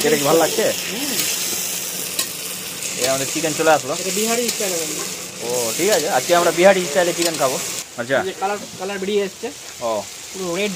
এটা কি ভালো লাগছে? এই আমাদের চিকেন চলে আসলো বিহারি স্টাইলে। ও ঠিক আছে, আজকে আমরা বিহারি স্টাইলে চিকেন খাবো। আচ্ছা কালার বেরিয়ে এসছে ও পুরো রেড।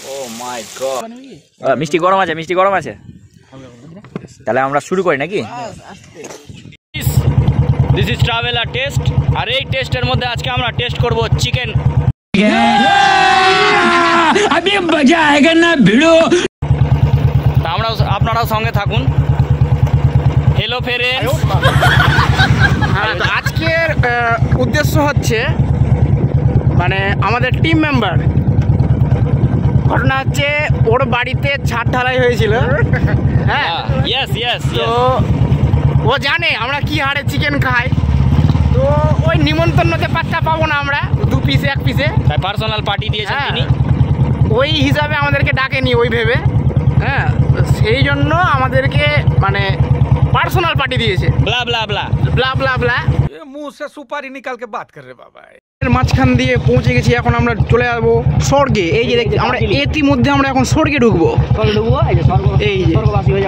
ও মাই গড, মিষ্টি গরম আছে, মিষ্টি গরম আছে। তাহলে আমরা শুরু করি নাকি? This is traveller test. আর এই টেস্টের মধ্যে আজকে আমরা টেস্ট করব চিকেন। अभी मजा आएगा ना भिड़ो। আপনারাও সঙ্গে থাকুন। হ্যালো ফ্রেন্ডস, আজকের উদ্দেশ্য হচ্ছে মানে আমাদের টিম মেম্বার, ঘটনা হচ্ছে ওর বাড়িতে ছাদ ঢালাই হয়েছিল। হ্যাঁ ইয়েস ইয়েস, তো ও জানে আমরা কি হারে চিকেন খাই, তো ওই নিমন্ত্রণতে পাত্তা পাবো না আমরা 2 পিসে 1 পিসে, তাই পার্সোনাল পার্টি দিয়েছেন তিনি। ওই হিসাবে আমাদেরকে ডাকেনি ওই ভেবে। হ্যাঁ, সেই জন্য আমাদেরকে মানে পার্সোনাল পার্টি দিয়েছে। ব্লা ব্লা ব্লা ব্লা ব্লা ব্লা, मुंह से सुपारी निकाल के बात कर रहे बाबा। এর মাঝখান দিয়ে পৌঁছে গেছি। এখন আমরা চলে যাবো স্বর্গে। এই যে দেখছি আমরা ইতিমধ্যে আমরা এখন স্বর্গে ঢুকবো। এই যে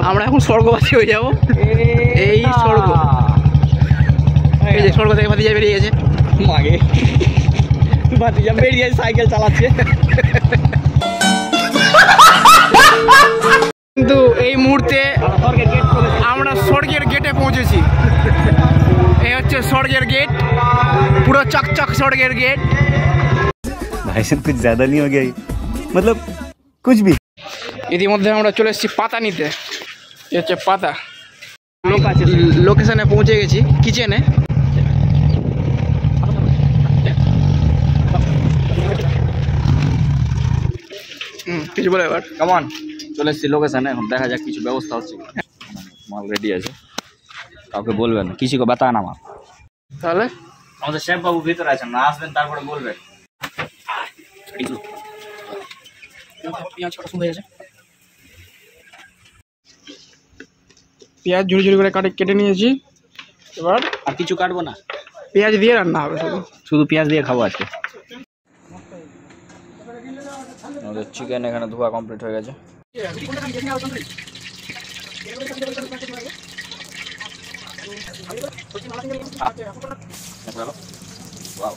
আমরা এখন স্বর্গবাসী হয়ে যাবো। এই স্বর্গ, এই যে স্বর্গ থেকে ভাতিজা বেরিয়ে গেছে। মাগে ভাতিজা বেরিয়ে সাইকেল চালাচ্ছে। কিন্তু এই মুহূর্তে আমরা স্বর্গের গেটে পৌঁছেছি। এই হচ্ছে স্বর্গের গেট, পুরো চকচক স্বর্গের গেট। भाई साहब कुछ ज्यादा नहीं हो गया ये? मतलब कुछ भी। ইতিমধ্যে আমরা চলে এসেছি পাতা নিতে। এই হচ্ছে পাতা। লোকেশনে পৌঁছে গেছি, কিচেনে। কিছু বলে এবার। কেমন চলে এসেছি লোকেশনে, এখন দেখা যাক কিছু ব্যবস্থা হচ্ছে। মাল রেডি আছে, কাউকে বলবেন না, কিছু বাতা না আমার। তাহলে আমাদের শেফ বাবু ভিতরে আছেন, না আসবেন তারপরে বলবেন। পেঁয়াজ কাটা শুরু হয়ে গেছে। পেঁয়াজ ঝুড়ি ঝুড়ি করে কেটে নিয়েছি। এবার আর কিছু কাটবো না, পেঁয়াজ দিয়ে রান্না হবে শুধু। শুধু পেঁয়াজ দিয়ে খাবো আজকে। আমাদের চিকেন এখানে ধোয়া কমপ্লিট হয়ে গেছে। Wow.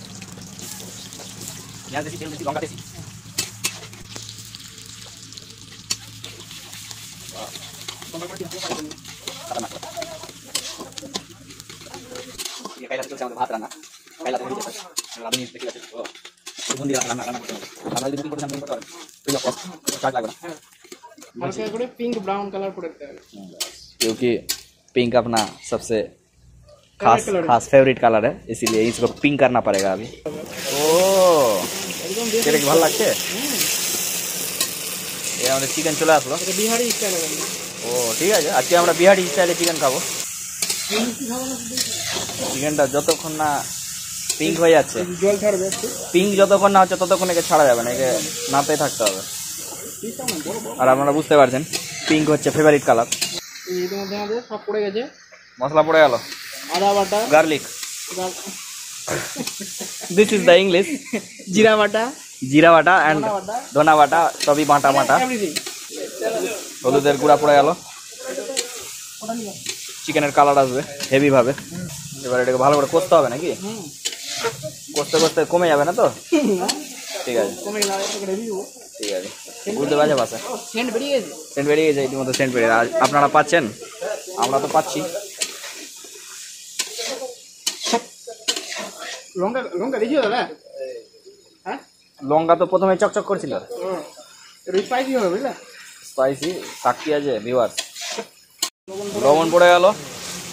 পেঁয়াজ বেশি, তেল বেশি, লঙ্কা বেশি। ভাত রান্না पिंक ब्राउन कलर पड़ता है, क्योंकि पिंक अपना सबसे खास फेवरेट कलर है, इसीलिए इसको पिंक करना पड़ेगा अभी। ओ এটা কি ভালো লাগছে? এই আমাদের চিকেন চলে আসলো বিহারি স্টাইলে। ও ঠিক আছে, আজকে আমরা বিহারি স্টাইলে চিকেন খাবো। চিকেনটা যতক্ষণ না পিঙ্ক হয়ে যাচ্ছে, জল ছাড়বে, পিঙ্ক যতক্ষণ না হচ্ছে ততক্ষণ একে ছাড়া যাবে না, একে নাড়তেই থাকতে হবে। আর আপনারা বুঝতে পারছেন পিঙ্ক হচ্ছে ফেভারিট কালার। এর মধ্যে আমাদের সব পড়ে গেছে। মশলা পড়ে গেল, আদা বাটা, garlic, this is the English, জিরা বাটা, জিরা বাটা অ্যান্ড ধনা বাটা, সবই বাটা বাটা। হলুদের গুঁড়া পড়ে গেল, চিকেনের কালার আসবে হেভি ভাবে। এবার এটাকে ভালো করে কষতে হবে নাকি? কষতে কষতে কমে যাবে না তো? ঠিক আছে ঠিক আছে, বুঝতে পারছে বাসা। সেন্ট বেরিয়ে গেছে ইতিমধ্যে, সেন্ট বেরিয়ে। আপনারা পাচ্ছেন, আমরা তো পাচ্ছি। লঙ্কা দিয়েছি দাদা? হ্যাঁ, লঙ্কা তো প্রথমে চকচক করছিল, স্পাইসি হবে বুঝলা, স্পাইসি থাকতে আছে ভিউয়ার্স। লবণ পড়ে গেল,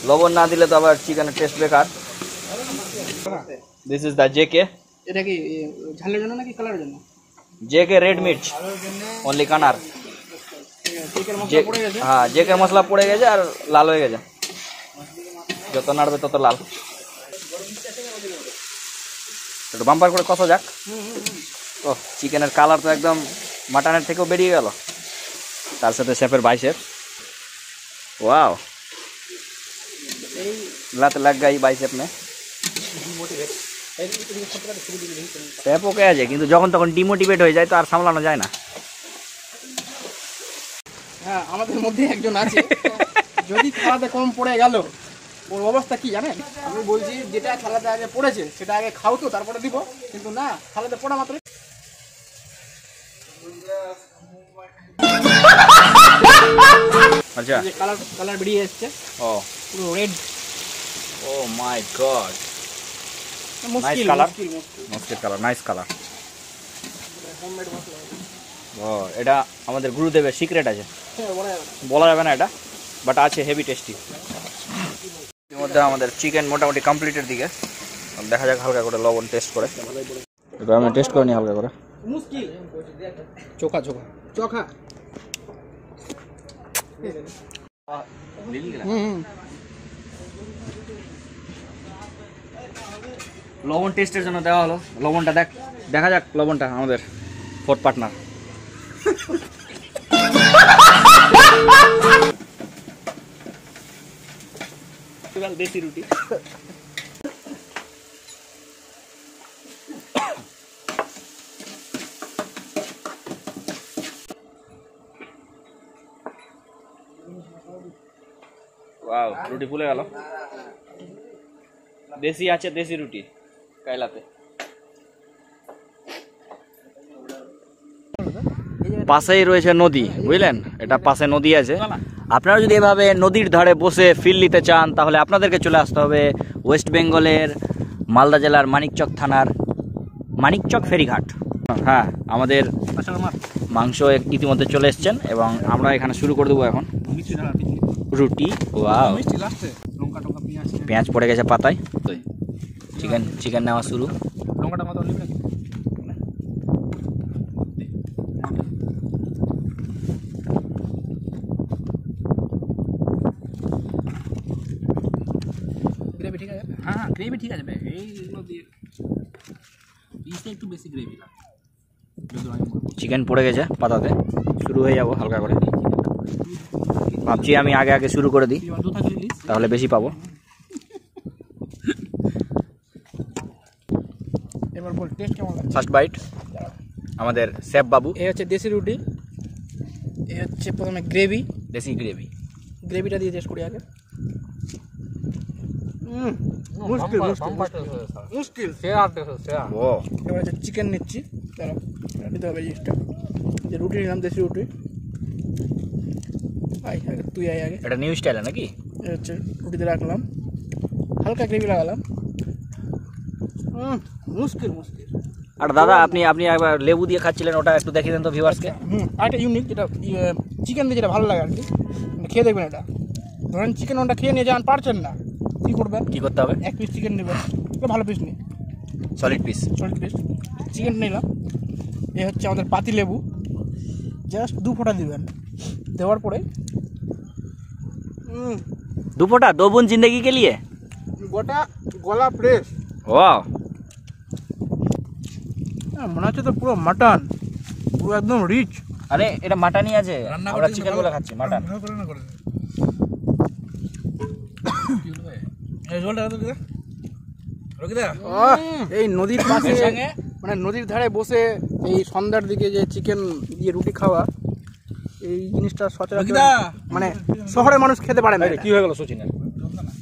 লবণ না দিলে তো আবার চিকেনের টেস্ট বেকার। This is the JK. এটা কি ঝালের জন্য নাকি কালারের জন্য? জেকে রেড মির্চ অনলি কানার। হ্যাঁ, জেকের মশলা পড়ে গেছে আর লাল হয়ে গেছে, যত নাড়বে তত লাল। একটু বাম্পার করে কষা যাক। ও চিকেনের কালার তো একদম মাটনের থেকেও বেরিয়ে গেল, তার সাথে শেফের বাইসেপ। वाओ, लत लग गई बाइसेप में। শেফ ওকে আছে, কিন্তু যখন তখন ডিমোটিভেট হয়ে যায় তো আর সামলানো যায় না। হ্যাঁ আমাদের মধ্যে একজন আছে, যদি থালাতে কম পড়ে গেল ওর অবস্থা কি জানেন? আমি বলছি যেটা থালাতে আগে পড়েছে সেটা আগে খাও তো তারপরে দিব, কিন্তু না, থালাতে পড়া মাত্র আচ্ছা কালার বেরিয়ে এসছে, ও পুরো রেড। ও মাই গড, মুশকিল colour. মুশকিল মস্তের কালার, নাইস কালার। হোমমেড মশলা। ও এটা আমাদের গুরুদেবের সিক্রেট আছে, হ্যাঁ বলা যাবে না। বলা যাবে না এটা, বাট আছে হেভি টেস্টি। এর মধ্যে আমাদের চিকেন মোটামুটি কমপ্লিটের দিকে, দেখা যাক হালকা করে লবণ টেস্ট করে। এবার আমি টেস্ট করে নিই হালকা করে। মুশকিল চোখা চোখা চোখা। লবণ টেস্টের জন্য দেওয়া হলো, লবণটা দেখা যাক লবণটা আমাদের ফোর্থ পার্টনার। দেশি রুটি ওয়াও, রুটি ফুলে গেল। দেশি আছে, দেশি রুটি কাইলাতে। পাশেই রয়েছে নদী, বুঝলেন, এটা পাশে নদী আছে। আপনারা যদি এভাবে নদীর ধারে বসে ফিল নিতে চান তাহলে আপনাদেরকে চলে আসতে হবে ওয়েস্ট বেঙ্গলের মালদা জেলার মানিকচক থানার মানিকচক ফেরিঘাট। হ্যাঁ, আমাদের মাংস ইতিমধ্যে চলে এসছেন এবং আমরা এখানে শুরু করে দেবো এখন রুটি। ওয়াও, পেঁয়াজ পড়ে গেছে পাতায়। চিকেন নেওয়া শুরু। গ্রেভি ঠিক আছে? হ্যাঁ গ্রেভি ঠিক আছে, এইগুলো দিয়ে পিসে একটু বেশি গ্রেভি লাগে। চিকেন পড়ে গেছে পাতাতে, শুরু হয়ে যাবো হালকা করে। ভাবছি আমি আগে আগে শুরু করে দিই, তাহলে বেশি পাবো। এবার বল টেস্ট কেমন লাগে? ফার্স্ট বাইট আমাদের শেফ বাবু। এই হচ্ছে দেশি রুটি, এই হচ্ছে প্রথমে গ্রেভি। দেশি গ্রেভি, গ্রেভিটা দিয়ে টেস্ট করি আগে। মুশকিল মুশকিল। ও এবার হচ্ছে চিকেন নিচ্ছি, দাঁড়াও দিতে হবে জিনিসটা। যে রুটি নিলাম, দেশি রুটি। আগে তুই আগে। এটা নিউ স্টাইল নাকি? এই হচ্ছে রুটিতে রাখলাম, হালকা গ্রেভি লাগালাম। মুশকিল মুশকিল। আর দাদা আপনি একবার লেবু দিয়ে খাচ্ছিলেন, ওটা একটু দেখিয়ে দেন তো ভিউয়ার্সকে। আরেকটা ইউনিক, যেটা চিকেন দিয়ে যেটা ভালো লাগে আর কি, খেয়ে দেখবেন। এটা ধরেন চিকেন ওটা খেয়ে নিয়ে যান, পারছেন না, কী করবেন? কি করতে হবে? এক পিস চিকেন নেবেন, ভালো পিস নিই, সলিড পিস। চিকেন নিলাম। এ হচ্ছে আমাদের পাতি লেবু, জাস্ট 2 ফোঁটা দিবেন। দেওয়ার পরে দু ফোঁটা, দো বুন জিন্দগি কে লিয়ে। গোটা গলা ফ্রেশ। ওয়াও, মনে হচ্ছে তো পুরো মাটন, পুরো একদম রিচ। আরে এটা মাটনই আছে, আমরা চিকেন বলে খাচ্ছি, মাটন। এই নদীর পাশে, মানে নদীর ধারে বসে এই সন্ধ্যার দিকে যে চিকেন দিয়ে রুটি খাওয়া, এই জিনিসটা সচরাচর মানে শহরের মানুষ খেতে পারে না। কি হয়ে গেল সচিনের?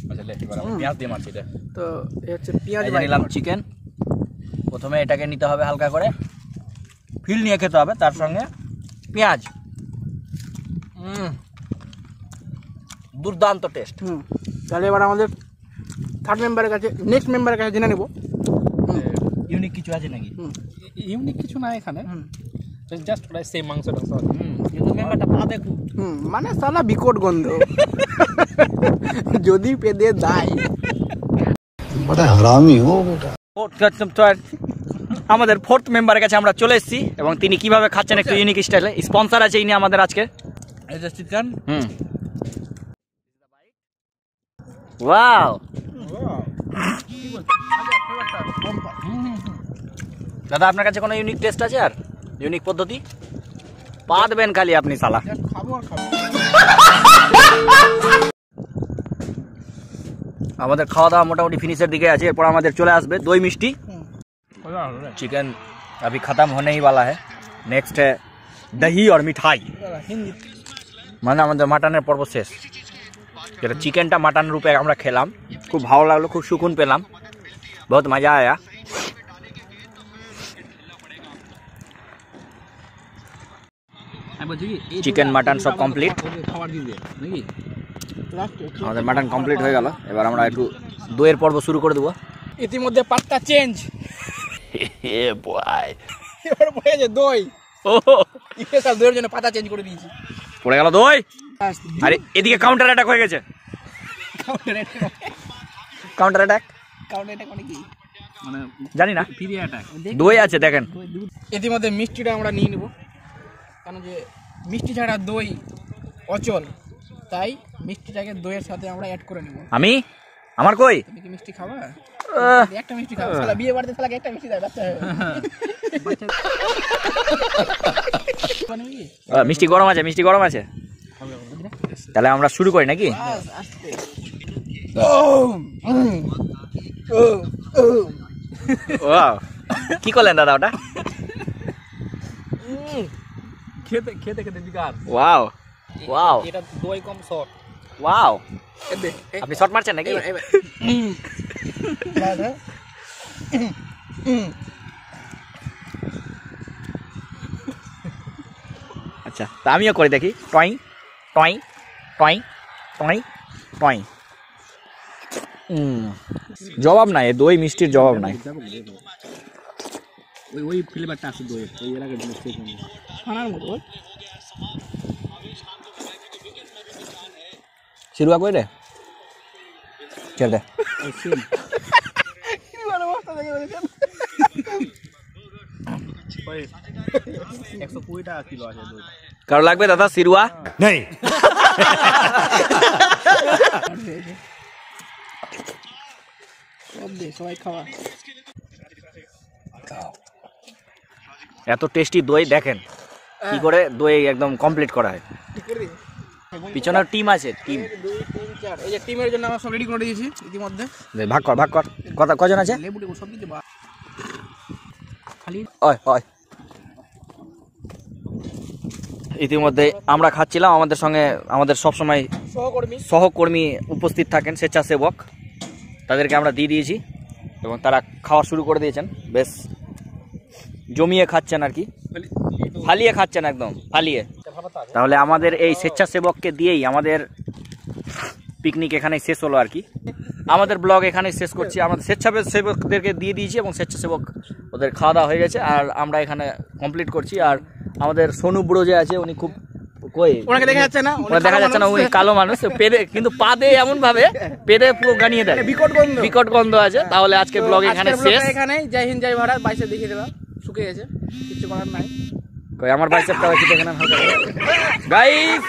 আচ্ছা লে, এবার পেঁয়াজ দিয়ে মারছি এটা। তো এই হচ্ছে পেঁয়াজ নিলাম চিকেন। প্রথমে এটাকে নিতে হবে হালকা করে, ফিল নিয়ে খেতে হবে, তার সঙ্গে পেঁয়াজ। দুর্দান্ত টেস্ট। তাহলে এবার আমাদের থার্ড মেম্বারের কাছে, নেক্সট মেম্বারের কাছে জেনে নেব ইউনিক কিছু আছে নাকি? ইউনিক কিছু না এখানে, জাস্ট প্রায় সেম মাংসটা। কিন্তু মেম্বারটা পা দেখো, মানে সালা বিকট গন্ধ যদি পেদে দেয়। बड़ा हरामी हो बेटा। আমাদের ফোর্থ মেম্বারের কাছে আমরা চলে এসেছি এবং তিনি কিভাবে খাচ্ছেন একটু ইউনিক স্টাইলে। স্পন্সর আছে ইনি আমাদের আজকে। এই যে চিকেন। ওয়াও দাদা, আপনার কাছে কোনো ইউনিক টেস্ট আছে আর ইউনিক পদ্ধতি? পা দেবেন খালি আপনি সালা। খাবো আর খাবো। আমাদের খাওয়া দাওয়া মোটামুটি ফিনিশের দিকে আছে। এরপর আমাদের চলে আসবে দই মিষ্টি। चिकन अभी ख़त्म होने ही वाला है। नेक्स्ट है दही और मिठाई। মানে আমাদের মাটনের পর্ব শেষ, যেটা চিকেনটা মাটন রূপে আমরা খেলাম, খুব ভালো লাগলো, খুব সুকুন পেলাম, বহুত মজা আয়া। চিকেন মাটন সব কমপ্লিট, আমাদের মাটন কমপ্লিট হয়ে গেল। এবার আমরা একটু দইয়ের পর্ব শুরু করে দেবো। ইতিমধ্যে পাত্তা চেঞ্জ, এবার পড়ে গেছে দই। স্পেশাল দইয়ের জন্য পাতা চেঞ্জ করে দিয়েছি। পড়ে গেল দই। আরে এদিকে কাউন্টার অ্যাটাক হয়ে গেছে। কাউন্টার অ্যাটাক মানে কি জানি না, দই আছে দেখেন। ইতিমধ্যে মিষ্টিটা আমরা নিয়ে নেব, কারণ যে মিষ্টি ছাড়া দই অচল, তাই মিষ্টিটাকে দইয়ের সাথে আমরা অ্যাড করে নেব। আমি আমার কই তুমি কি মিষ্টি খাবা? একটা মিষ্টি খাও, শালা বিয়ে বাড়িতে শালা একটা মিষ্টি দেয় বাচ্চা। মিষ্টি গরম আছে, মিষ্টি গরম আছে, তাহলে আমরা শুরু করি নাকি? ওয়াও, কি করলেন দাদা ওটা? খেতে খেতে খেতে বিকার। ওয়াও ওয়াও, এটা দই কম শর্ট। ওয়াও, আপনি শট মারছেন নাকি? আচ্ছা, তা আমিও করে দেখি। Toy toy toy toy toy. জবাব নাই, দই মিষ্টির জবাব নাই। ওই ফ্লেভারটা আছে দইয়ের, ওই এলাকার জিনিস ছানার মতো। শিরুয়া কই রে? চল দে। কারো লাগবে দাদা শিরুয়া? नहीं সবাই খাওয়া। এত টেস্টি দই দেখেন কি করে দই একদম কমপ্লিট করা হয়। পিছনের টিম আছে, টিম। 2 3 4, এই যে টিমের জন্য আমরা সব রেডি করে দিয়েছি ইতিমধ্যে। ভাগ কর ভাগ কর, কজন আছে? লেবু টেবু সব কিছু খালি। ওই ওই, ইতিমধ্যে আমরা খাচ্ছিলাম, আমাদের সঙ্গে আমাদের সবসময় সহকর্মী উপস্থিত থাকেন, স্বেচ্ছাসেবক, তাদেরকে আমরা দিয়ে দিয়েছি এবং তারা খাওয়া শুরু করে দিয়েছেন। বেশ জমিয়ে খাচ্ছেন আর কি, ফালিয়ে খাচ্ছেন, একদম ফালিয়ে। তাহলে আমাদের এই স্বেচ্ছাসেবককে দিয়েই আমাদের পিকনিক এখানে শেষ হলো আর কি। আমাদের ব্লগ এখানে শেষ করছি। আমাদের স্বেচ্ছাসেবকদেরকে দিয়ে দিয়েছি এবং স্বেচ্ছাসেবক ওদের খাওয়া দাওয়া হয়ে গেছে, আর আমরা এখানে কমপ্লিট করছি। আর আমাদের সোনু বুড়ো যে আছে, উনি খুব কই, ওনাকে দেখা যাচ্ছে না, দেখা যাচ্ছে না, উনি কালো মানুষ, পেদে কিন্তু পাদে এমন ভাবে পেদে পুরো গানিয়ে দেয়, বিকট গন্ধ আছে। তাহলে আজকে ব্লগ এখানে শেষ। এখানে জয় হিন্দ জয় ভারত, বাইসে দেখিয়ে দেবা, শুকিয়ে গেছে, কিছু করার নাই। আমার বাইসেপটা দেখে নেন গাইস।